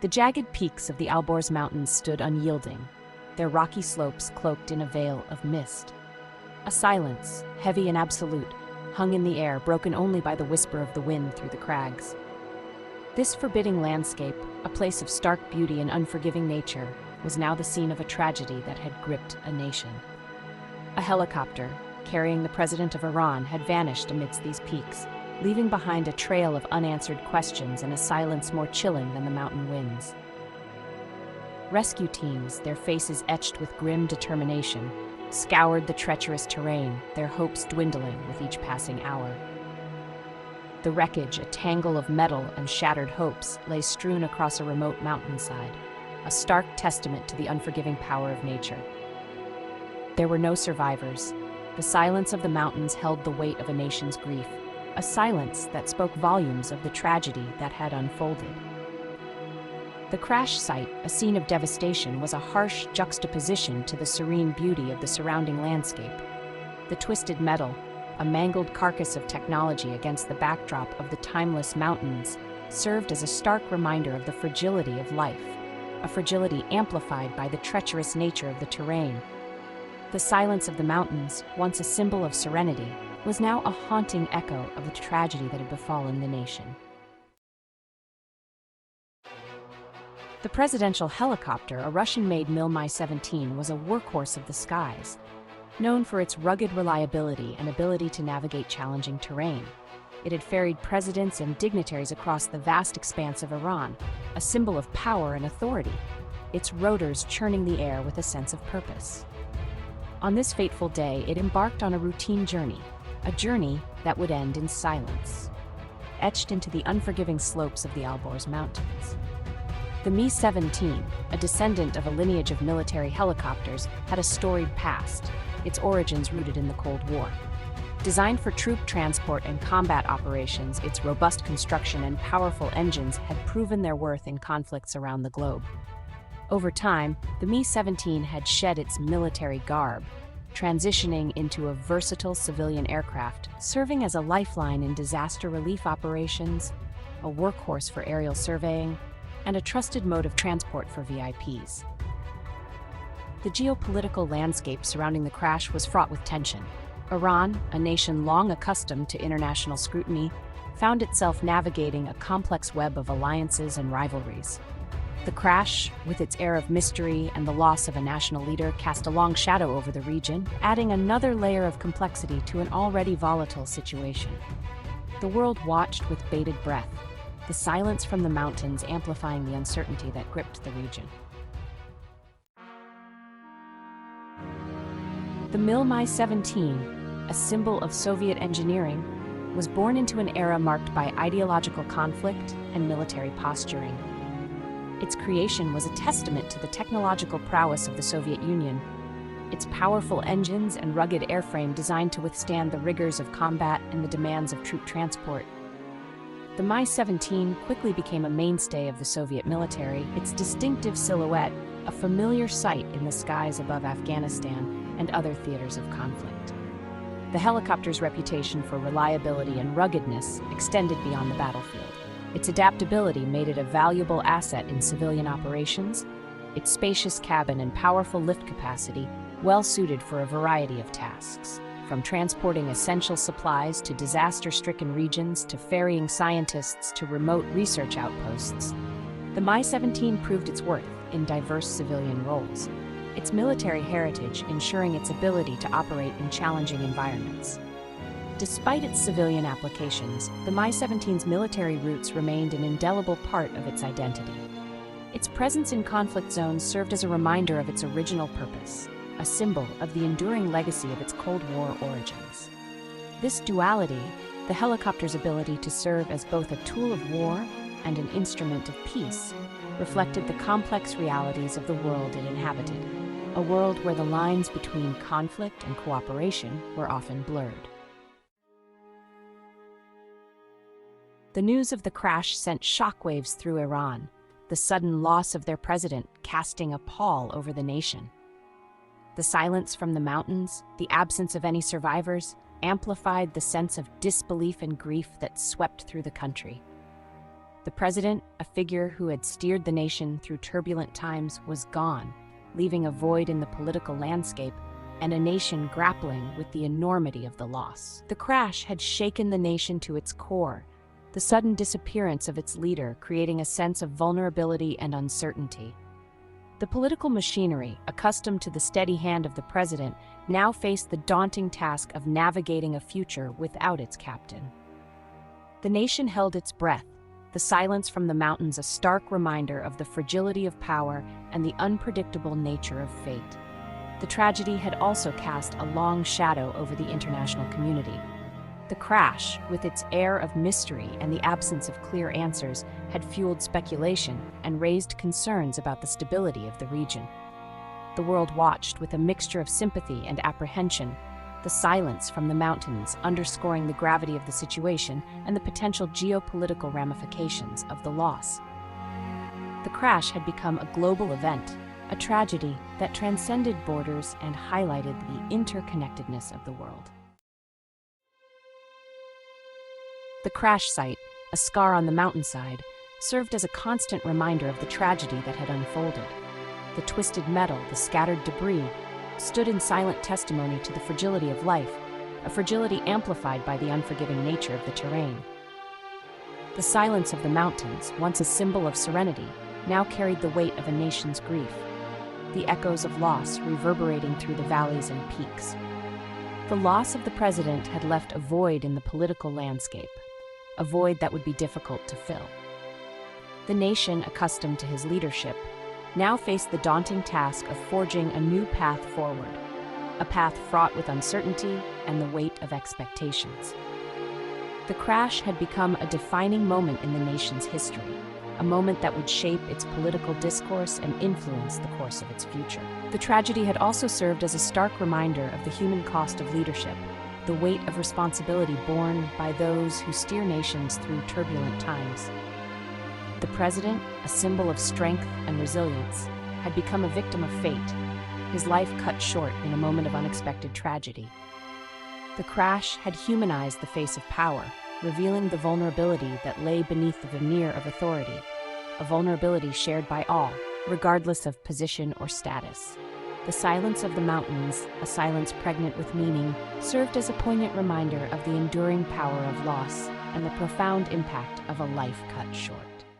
The jagged peaks of the Alborz Mountains stood unyielding, their rocky slopes cloaked in a veil of mist. A silence, heavy and absolute, hung in the air, broken only by the whisper of the wind through the crags. This forbidding landscape, a place of stark beauty and unforgiving nature, was now the scene of a tragedy that had gripped a nation. A helicopter, carrying the president of Iran, had vanished amidst these peaks, leaving behind a trail of unanswered questions and a silence more chilling than the mountain winds. Rescue teams, their faces etched with grim determination, scoured the treacherous terrain, their hopes dwindling with each passing hour. The wreckage, a tangle of metal and shattered hopes, lay strewn across a remote mountainside, a stark testament to the unforgiving power of nature. There were no survivors. The silence of the mountains held the weight of a nation's grief, a silence that spoke volumes of the tragedy that had unfolded. The crash site, a scene of devastation, was a harsh juxtaposition to the serene beauty of the surrounding landscape. The twisted metal, a mangled carcass of technology against the backdrop of the timeless mountains, served as a stark reminder of the fragility of life, a fragility amplified by the treacherous nature of the terrain. The silence of the mountains, once a symbol of serenity, was now a haunting echo of the tragedy that had befallen the nation. The presidential helicopter, a Russian-made Mi-17, was a workhorse of the skies, known for its rugged reliability and ability to navigate challenging terrain. It had ferried presidents and dignitaries across the vast expanse of Iran, a symbol of power and authority, its rotors churning the air with a sense of purpose. On this fateful day, it embarked on a routine journey, a journey that would end in silence, etched into the unforgiving slopes of the Alborz Mountains. The Mi-17, a descendant of a lineage of military helicopters, had a storied past, its origins rooted in the Cold War. Designed for troop transport and combat operations, its robust construction and powerful engines had proven their worth in conflicts around the globe. Over time, the Mi-17 had shed its military garb, transitioning into a versatile civilian aircraft, serving as a lifeline in disaster relief operations, a workhorse for aerial surveying, and a trusted mode of transport for VIPs. The geopolitical landscape surrounding the crash was fraught with tension. Iran, a nation long accustomed to international scrutiny, found itself navigating a complex web of alliances and rivalries. The crash, with its air of mystery and the loss of a national leader, cast a long shadow over the region, adding another layer of complexity to an already volatile situation. The world watched with bated breath, the silence from the mountains amplifying the uncertainty that gripped the region. The Mi-17, a symbol of Soviet engineering, was born into an era marked by ideological conflict and military posturing. Its creation was a testament to the technological prowess of the Soviet Union, its powerful engines and rugged airframe designed to withstand the rigors of combat and the demands of troop transport. The Mi-17 quickly became a mainstay of the Soviet military, its distinctive silhouette a familiar sight in the skies above Afghanistan and other theaters of conflict. The helicopter's reputation for reliability and ruggedness extended beyond the battlefield. Its adaptability made it a valuable asset in civilian operations, its spacious cabin and powerful lift capacity well suited for a variety of tasks. From transporting essential supplies to disaster-stricken regions to ferrying scientists to remote research outposts, the Mi-17 proved its worth in diverse civilian roles, its military heritage ensuring its ability to operate in challenging environments. Despite its civilian applications, the Mi-17's military roots remained an indelible part of its identity. Its presence in conflict zones served as a reminder of its original purpose, a symbol of the enduring legacy of its Cold War origins. This duality, the helicopter's ability to serve as both a tool of war and an instrument of peace, reflected the complex realities of the world it inhabited, a world where the lines between conflict and cooperation were often blurred. The news of the crash sent shockwaves through Iran, the sudden loss of their president casting a pall over the nation. The silence from the mountains, the absence of any survivors, amplified the sense of disbelief and grief that swept through the country. The president, a figure who had steered the nation through turbulent times, was gone, leaving a void in the political landscape and a nation grappling with the enormity of the loss. The crash had shaken the nation to its core, the sudden disappearance of its leader creating a sense of vulnerability and uncertainty. The political machinery, accustomed to the steady hand of the president, now faced the daunting task of navigating a future without its captain. The nation held its breath, the silence from the mountains a stark reminder of the fragility of power and the unpredictable nature of fate. The tragedy had also cast a long shadow over the international community. The crash, with its air of mystery and the absence of clear answers, had fueled speculation and raised concerns about the stability of the region. The world watched with a mixture of sympathy and apprehension, the silence from the mountains underscoring the gravity of the situation and the potential geopolitical ramifications of the loss. The crash had become a global event, a tragedy that transcended borders and highlighted the interconnectedness of the world. The crash site, a scar on the mountainside, served as a constant reminder of the tragedy that had unfolded. The twisted metal, the scattered debris, stood in silent testimony to the fragility of life, a fragility amplified by the unforgiving nature of the terrain. The silence of the mountains, once a symbol of serenity, now carried the weight of a nation's grief, the echoes of loss reverberating through the valleys and peaks. The loss of the president had left a void in the political landscape, a void that would be difficult to fill. The nation, accustomed to his leadership, now faced the daunting task of forging a new path forward, a path fraught with uncertainty and the weight of expectations. The crash had become a defining moment in the nation's history, a moment that would shape its political discourse and influence the course of its future. The tragedy had also served as a stark reminder of the human cost of leadership, the weight of responsibility borne by those who steer nations through turbulent times. The president, a symbol of strength and resilience, had become a victim of fate, his life cut short in a moment of unexpected tragedy. The crash had humanized the face of power, revealing the vulnerability that lay beneath the veneer of authority, a vulnerability shared by all, regardless of position or status. The silence of the mountains, a silence pregnant with meaning, served as a poignant reminder of the enduring power of loss and the profound impact of a life cut short.